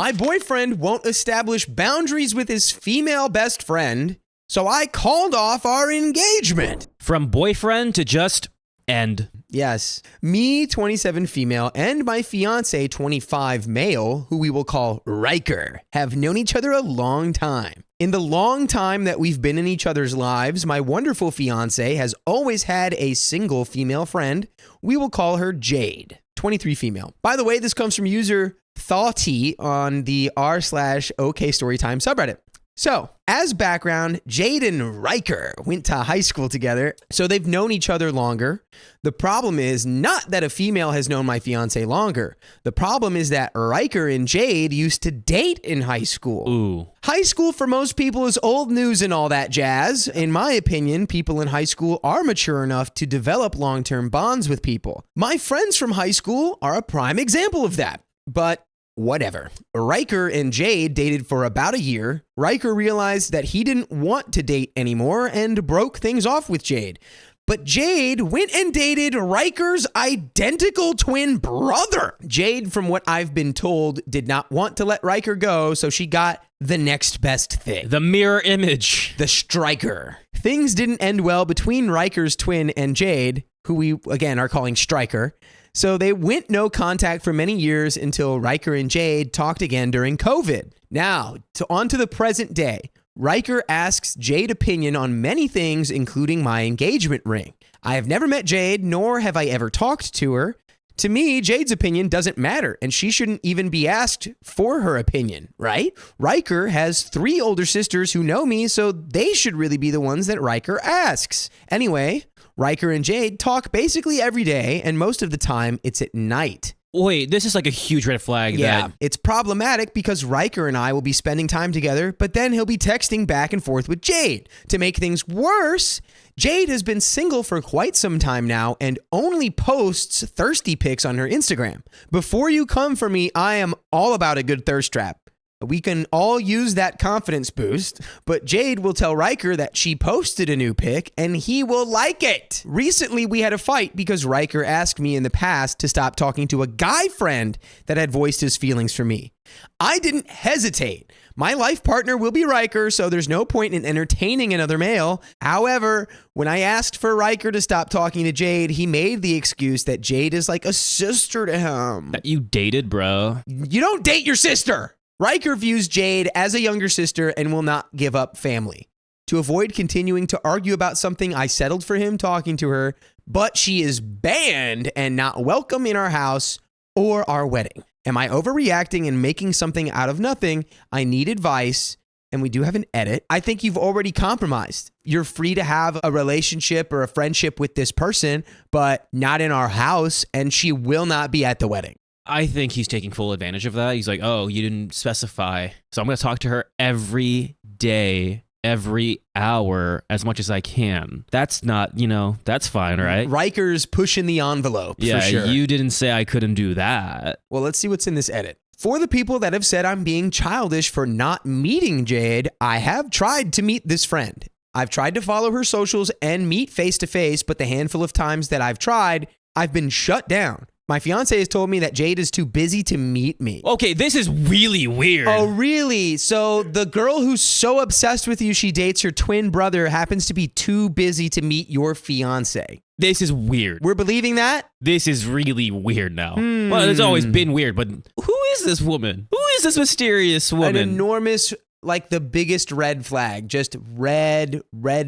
My boyfriend won't establish boundaries with his female best friend, so I called off our engagement. From boyfriend to just end. Yes. Me, 27 female, and my fiance, 25 male, who we will call Riker, have known each other a long time. In the long time that we've been in each other's lives, my wonderful fiance has always had a single female friend. We will call her Jade, 23 female. By the way, this comes from user Thoughty on the r/OKstorytime subreddit. So, as background, Jade and Riker went to high school together, so they've known each other longer. The problem is not that a female has known my fiance longer. The problem is that Riker and Jade used to date in high school. Ooh. High school for most people is old news and all that jazz. In my opinion, people in high school are mature enough to develop long-term bonds with people. My friends from high school are a prime example of that. But whatever. Riker and Jade dated for about a year. Riker realized that he didn't want to date anymore and broke things off with Jade. But Jade went and dated Riker's identical twin brother. Jade, from what I've been told, did not want to let Riker go, so she got the next best thing. The mirror image. The Striker. Things didn't end well between Riker's twin and Jade, who we, again, are calling Striker. So they went no contact for many years until Riker and Jade talked again during COVID. Now, on to the present day. Riker asks Jade opinion on many things, including my engagement ring. I have never met Jade, nor have I ever talked to her. To me, Jade's opinion doesn't matter, and she shouldn't even be asked for her opinion, right? Riker has 3 older sisters who know me, so they should really be the ones that Riker asks. Anyway, Riker and Jade talk basically every day, and most of the time, it's at night. Wait, this is like a huge red flag. Yeah, it's problematic because Riker and I will be spending time together, but then he'll be texting back and forth with Jade. To make things worse, Jade has been single for quite some time now and only posts thirsty pics on her Instagram. Before you come for me, I am all about a good thirst trap. We can all use that confidence boost, but Jade will tell Riker that she posted a new pic and he will like it. Recently, we had a fight because Riker asked me in the past to stop talking to a guy friend that had voiced his feelings for me. I didn't hesitate. My life partner will be Riker, so there's no point in entertaining another male. However, when I asked for Riker to stop talking to Jade, he made the excuse that Jade is like a sister to him. That you dated, bro. You don't date your sister. Riker views Jade as a younger sister and will not give up family. To avoid continuing to argue about something, I settled for him talking to her, but she is banned and not welcome in our house or our wedding. Am I overreacting and making something out of nothing? I need advice, and we do have an edit. I think you've already compromised. You're free to have a relationship or a friendship with this person, but not in our house, and she will not be at the wedding. I think he's taking full advantage of that. He's like, oh, you didn't specify. So I'm going to talk to her every day, every hour, as much as I can. That's not, that's fine, right? Riker's pushing the envelope, for sure. You didn't say I couldn't do that. Well, let's see what's in this edit. For the people that have said I'm being childish for not meeting Jade, I have tried to meet this friend. I've tried to follow her socials and meet face-to-face, but the handful of times that I've tried, I've been shut down. My fiance has told me that Jade is too busy to meet me. Okay, this is really weird. Oh, really? So the girl who's so obsessed with you, she dates your twin brother, happens to be too busy to meet your fiance. This is weird. We're believing that? This is really weird now. Well, it's always been weird, but who is this woman? Who is this mysterious woman? An enormous, like the biggest red flag. Just red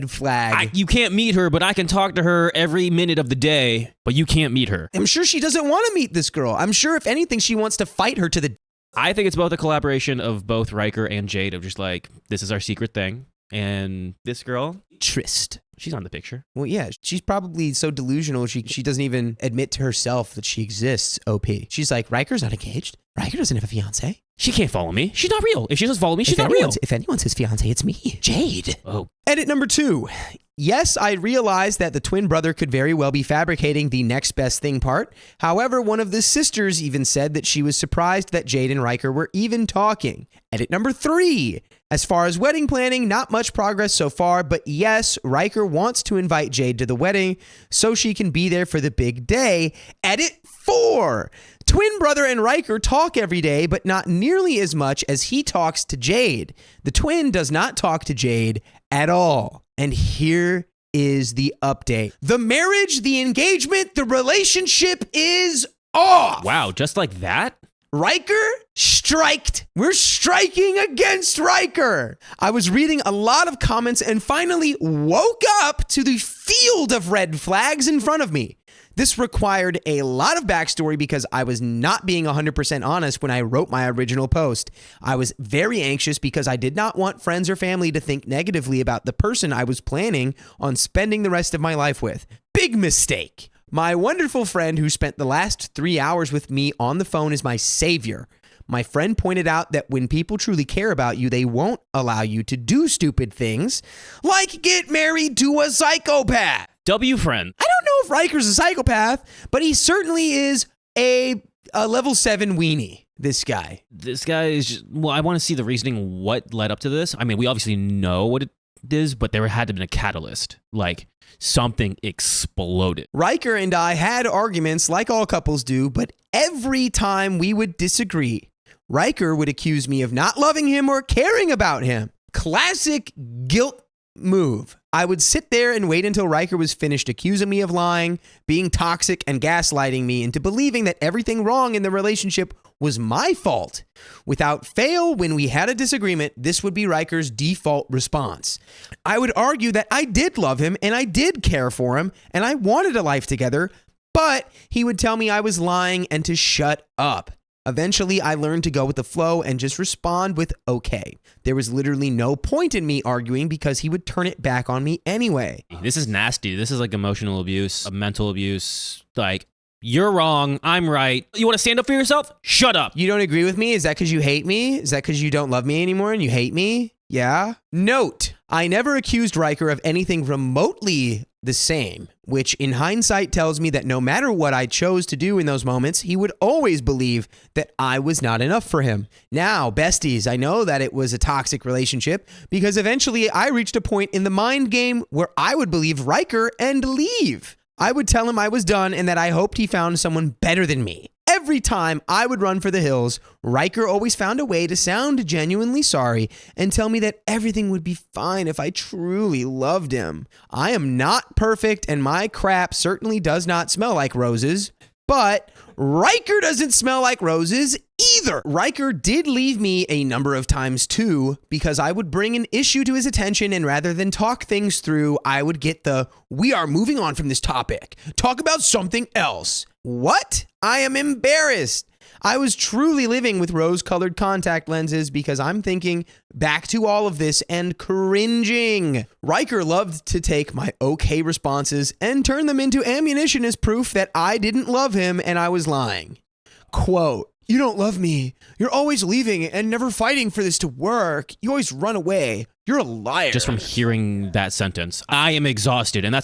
flag. You can't meet her, but I can talk to her every minute of the day, but you can't meet her. I'm sure she doesn't want to meet this girl. I'm sure if anything, she wants to fight her to the... I think it's both a collaboration of both Riker and Jade of just like, this is our secret thing. And this girl, Trist. She's on the picture. Well, yeah, she's probably so delusional she doesn't even admit to herself that she exists, OP. She's like, Riker's not engaged. Riker doesn't have a fiance. She can't follow me. She's not real. If she doesn't follow me, she's not real. If anyone's his fiance, it's me, Jade. Oh. Edit number 2. Yes, I realized that the twin brother could very well be fabricating the next best thing part. However, one of the sisters even said that she was surprised that Jade and Riker were even talking. Edit number 3. As far as wedding planning, not much progress so far, but yes, Riker wants to invite Jade to the wedding so she can be there for the big day. Edit 4. Twin brother and Riker talk every day, but not nearly as much as he talks to Jade. The twin does not talk to Jade at all. And here is the update. The marriage, the engagement, the relationship is off. Wow, just like that? Riker striked. We're striking against Riker. I was reading a lot of comments and finally woke up to the field of red flags in front of me. This required a lot of backstory because I was not being 100% honest when I wrote my original post. I was very anxious because I did not want friends or family to think negatively about the person I was planning on spending the rest of my life with. Big mistake. My wonderful friend who spent the last 3 hours with me on the phone is my savior. My friend pointed out that when people truly care about you, they won't allow you to do stupid things like get married to a psychopath. W friend. I don't know if Riker's a psychopath, but he certainly is a level 7 weenie, this guy. This guy is just, well, I want to see the reasoning, what led up to this. I mean, we obviously know what it is, but there had to have been a catalyst. Like, something exploded. Riker and I had arguments like all couples do, but every time we would disagree, Riker would accuse me of not loving him or caring about him. Classic guilt move. I would sit there and wait until Riker was finished accusing me of lying, being toxic, and gaslighting me into believing that everything wrong in the relationship was my fault. Without fail, when we had a disagreement, this would be Riker's default response. I would argue that I did love him and I did care for him and I wanted a life together, but he would tell me I was lying and to shut up. Eventually, I learned to go with the flow and just respond with okay. There was literally no point in me arguing because he would turn it back on me anyway. This is nasty. This is like emotional abuse, mental abuse. Like, you're wrong. I'm right. You want to stand up for yourself? Shut up. You don't agree with me? Is that because you hate me? Is that because you don't love me anymore and you hate me? Yeah? Note, I never accused Riker of anything remotely the same, which in hindsight tells me that no matter what I chose to do in those moments, he would always believe that I was not enough for him. Now, besties, I know that it was a toxic relationship because eventually I reached a point in the mind game where I would believe Riker and leave. I would tell him I was done and that I hoped he found someone better than me. Every time I would run for the hills, Riker always found a way to sound genuinely sorry and tell me that everything would be fine if I truly loved him. I am not perfect and my crap certainly does not smell like roses, but Riker doesn't smell like roses either. Riker did leave me a number of times too because I would bring an issue to his attention and rather than talk things through, I would get the, we are moving on from this topic. Talk about something else. What? I am embarrassed. I was truly living with rose-colored contact lenses because I'm thinking back to all of this and cringing. Riker loved to take my okay responses and turn them into ammunition as proof that I didn't love him and I was lying. Quote, "You don't love me. You're always leaving and never fighting for this to work. You always run away. You're a liar." Just from hearing that sentence, I am exhausted, and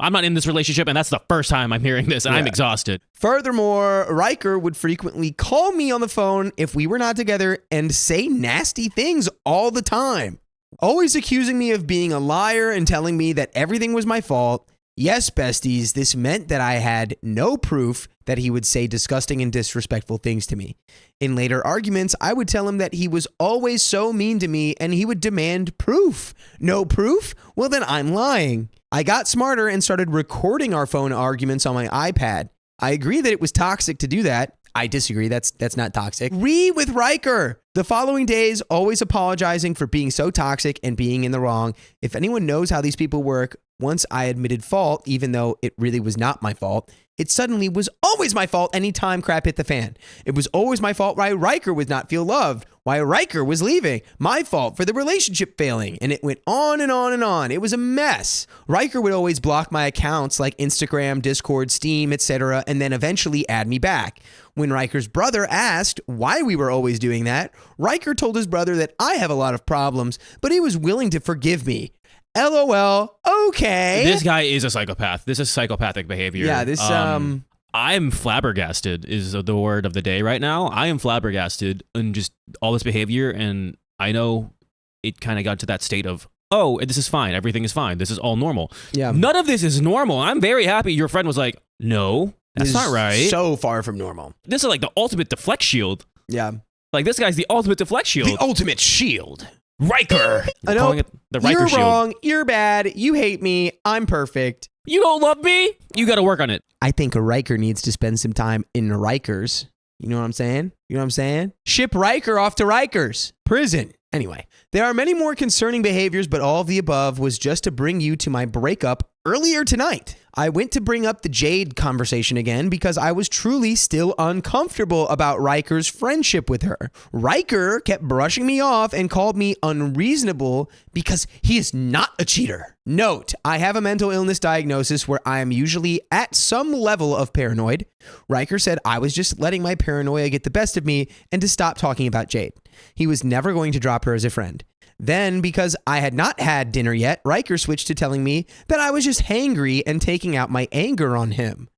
I'm not in this relationship, and that's the first time I'm hearing this, and I'm exhausted. Furthermore, Riker would frequently call me on the phone if we were not together and say nasty things all the time, always accusing me of being a liar and telling me that everything was my fault. Yes, besties, this meant that I had no proof that he would say disgusting and disrespectful things to me. In later arguments, I would tell him that he was always so mean to me and he would demand proof. No proof? Well, then I'm lying. I got smarter and started recording our phone arguments on my iPad. I agree that it was toxic to do that. I disagree. That's not toxic. With Riker. The following days, always apologizing for being so toxic and being in the wrong. If anyone knows how these people work, once I admitted fault, even though it really was not my fault, it suddenly was always my fault anytime crap hit the fan. It was always my fault why Riker would not feel loved, why Riker was leaving, my fault for the relationship failing, and it went on and on and on. It was a mess. Riker would always block my accounts like Instagram, Discord, Steam, etc., and then eventually add me back. When Riker's brother asked why we were always doing that, Riker told his brother that I have a lot of problems, but he was willing to forgive me. LOL. Okay. This guy is a psychopath. This is psychopathic behavior. Yeah, this I'm flabbergasted is the word of the day right now. I am flabbergasted in just all this behavior, and I know it kind of got to that state of, oh, this is fine. Everything is fine. This is all normal. Yeah. None of this is normal. I'm very happy your friend was like, no, That's is not right. So far from normal. This is like the ultimate deflect shield. Yeah. Like, this guy's the ultimate deflect shield. The ultimate shield. Riker. I know. Calling it the Riker You're shield. wrong. You're bad. You hate me. I'm perfect. You don't love me? You got to work on it. I think a Riker needs to spend some time in Rikers. You know what I'm saying? You know what I'm saying? Ship Riker off to Rikers. Prison. Anyway, there are many more concerning behaviors, but all of the above was just to bring you to my breakup earlier tonight. I went to bring up the Jade conversation again because I was truly still uncomfortable about Riker's friendship with her. Riker kept brushing me off and called me unreasonable because he is not a cheater. Note, I have a mental illness diagnosis where I am usually at some level of paranoid. Riker said I was just letting my paranoia get the best of me and to stop talking about Jade. He was never going to drop her as a friend. Then, because I had not had dinner yet, Riker switched to telling me that I was just hangry and taking out my anger on him.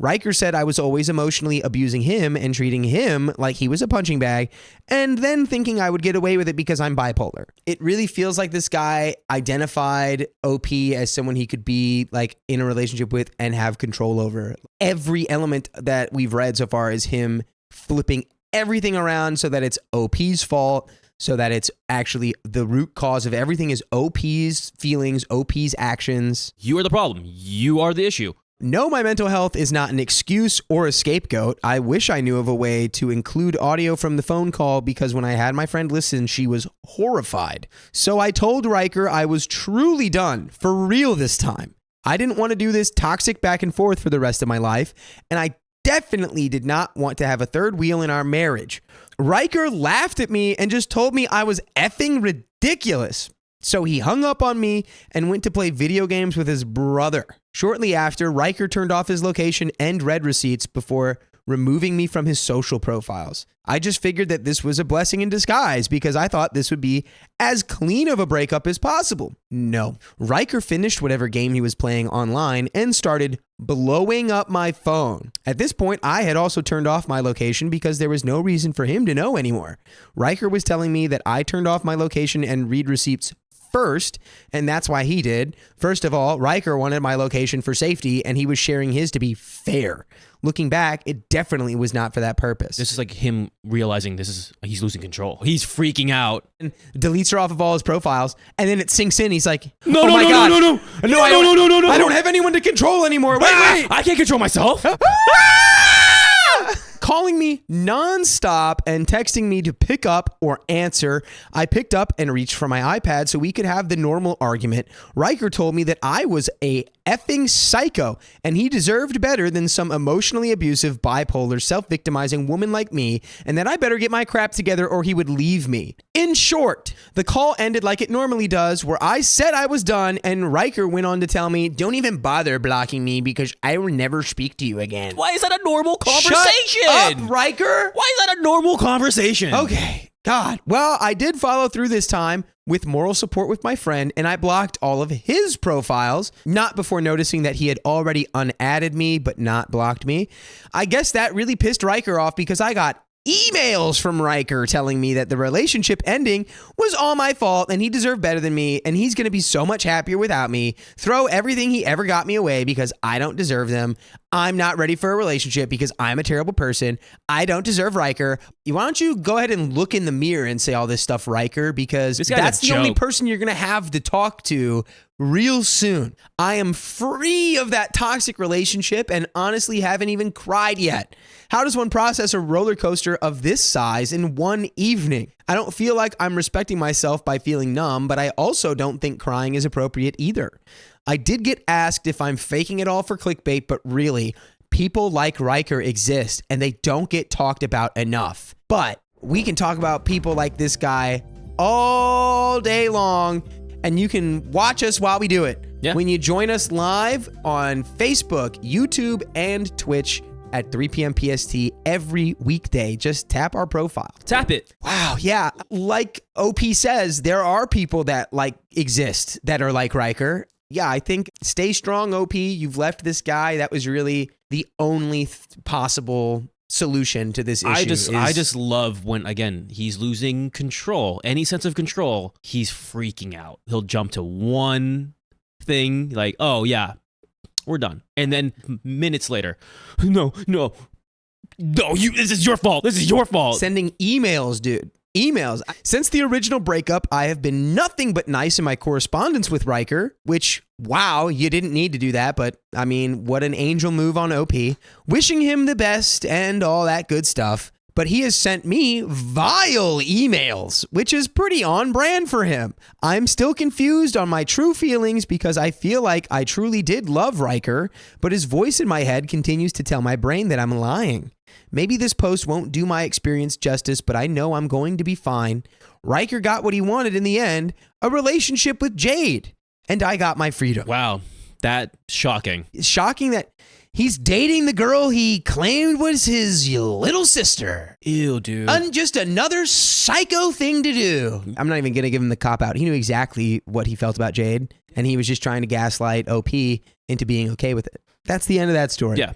Riker said I was always emotionally abusing him and treating him like he was a punching bag, and then thinking I would get away with it because I'm bipolar. It really feels like this guy identified OP as someone he could be like in a relationship with and have control over. Every element that we've read so far is him flipping everything around so that it's OP's fault, so that it's actually the root cause of everything is OP's feelings, OP's actions. You are the problem. You are the issue. No, my mental health is not an excuse or a scapegoat. I wish I knew of a way to include audio from the phone call because when I had my friend listen, she was horrified. So I told Riker I was truly done, for real this time. I didn't want to do this toxic back and forth for the rest of my life, and I definitely did not want to have a third wheel in our marriage. Riker laughed at me and just told me I was effing ridiculous. So he hung up on me and went to play video games with his brother. Shortly after, Riker turned off his location and read receipts before removing me from his social profiles. I just figured that this was a blessing in disguise because I thought this would be as clean of a breakup as possible. No. Riker finished whatever game he was playing online and started blowing up my phone. At this point, I had also turned off my location because there was no reason for him to know anymore. Riker was telling me that I turned off my location and read receipts first, and that's why he did. First of all, Riker wanted my location for safety, and he was sharing his to be fair. Looking back, it definitely was not for that purpose. This is like him realizing he's losing control. He's freaking out. And deletes her off of all his profiles, and then it sinks in. He's like, No, "Oh no, my no, God. no, no, no, no, I no, no, no, no, no. I don't have anyone to control anymore. Wait. I can't control myself. Calling me nonstop and texting me to pick up or answer. I picked up and reached for my iPad so we could have the normal argument. Riker told me that I was a effing psycho and he deserved better than some emotionally abusive, bipolar, self-victimizing woman like me, and that I better get my crap together or he would leave me. In short, the call ended like it normally does, where I said I was done, and Riker went on to tell me, "Don't even bother blocking me because I will never speak to you again." Why is that a normal conversation? Shut up, Riker. Why is that a normal conversation? Okay. God. Well, I did follow through this time with moral support with my friend, and I blocked all of his profiles, not before noticing that he had already unadded me, but not blocked me. I guess that really pissed Riker off because I got emails from Riker telling me that the relationship ending was all my fault and he deserved better than me and he's going to be so much happier without me. Throw everything he ever got me away because I don't deserve them. I'm not ready for a relationship because I'm a terrible person. I don't deserve Riker. Why don't you go ahead and look in the mirror and say all this stuff, Riker, because that's the only person you're going to have to talk to real soon. I am free of that toxic relationship and honestly haven't even cried yet. How does one process a roller coaster of this size in one evening? I don't feel like I'm respecting myself by feeling numb, but I also don't think crying is appropriate either. I did get asked if I'm faking it all for clickbait, but really, people like Riker exist and they don't get talked about enough. But we can talk about people like this guy all day long, and you can watch us while we do it. Yeah. When you join us live on Facebook, YouTube, and Twitch at 3 p.m. PST every weekday. Just tap our profile. Tap it. Wow, yeah. Like OP says, there are people that like exist that are like Riker. Yeah, I think stay strong, OP. You've left this guy. That was really the only possible solution to this issue. I just love when, again, he's losing control, any sense of control. He's freaking out. He'll jump to one thing like, oh yeah, we're done. And then minutes later, no, this is your fault. This is your fault. Sending emails, dude. Emails. Since the original breakup, I have been nothing but nice in my correspondence with Riker, which, wow, you didn't need to do that, but I mean, what an angel move on OP. Wishing him the best and all that good stuff. But he has sent me vile emails, which is pretty on brand for him. I'm still confused on my true feelings because I feel like I truly did love Riker, but his voice in my head continues to tell my brain that I'm lying. Maybe this post won't do my experience justice, but I know I'm going to be fine. Riker got what he wanted in the end, a relationship with Jade, and I got my freedom. Wow, that's shocking. It's shocking that he's dating the girl he claimed was his little sister. Ew, dude. Just another psycho thing to do. I'm not even going to give him the cop out. He knew exactly what he felt about Jade, and he was just trying to gaslight OP into being okay with it. That's the end of that story. Yeah,